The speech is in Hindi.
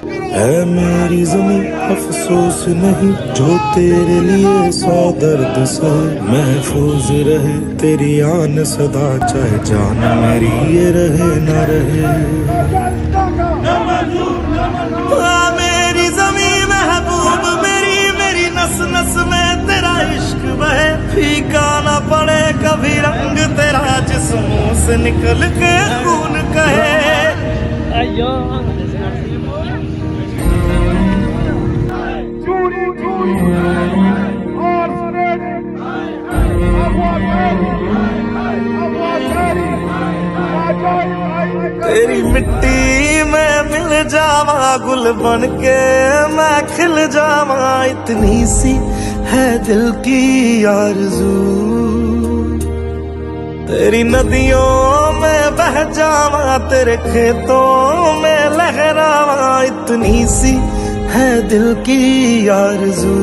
है मेरी ज़मीं अफसोस नहीं जो तेरे लिए सौ दर्द सहे। महफूज रहे तेरी आन सदा चाहे जान मेरी ये रहे न रहे। मेरी ज़मीं महबूब मेरी, मेरी नस नस में तेरा इश्क बहे। फीका ना पड़े कभी रंग तेरा जिस मुंह से निकल के खून कहे। तेरी मिट्टी में मिल जावा गुल बन के मैं खिल जावा। इतनी सी है दिल की आरज़ू, तेरी नदियों में बह जावा तेरे खेतों में लहरावा। इतनी सी है दिल की आरज़ू।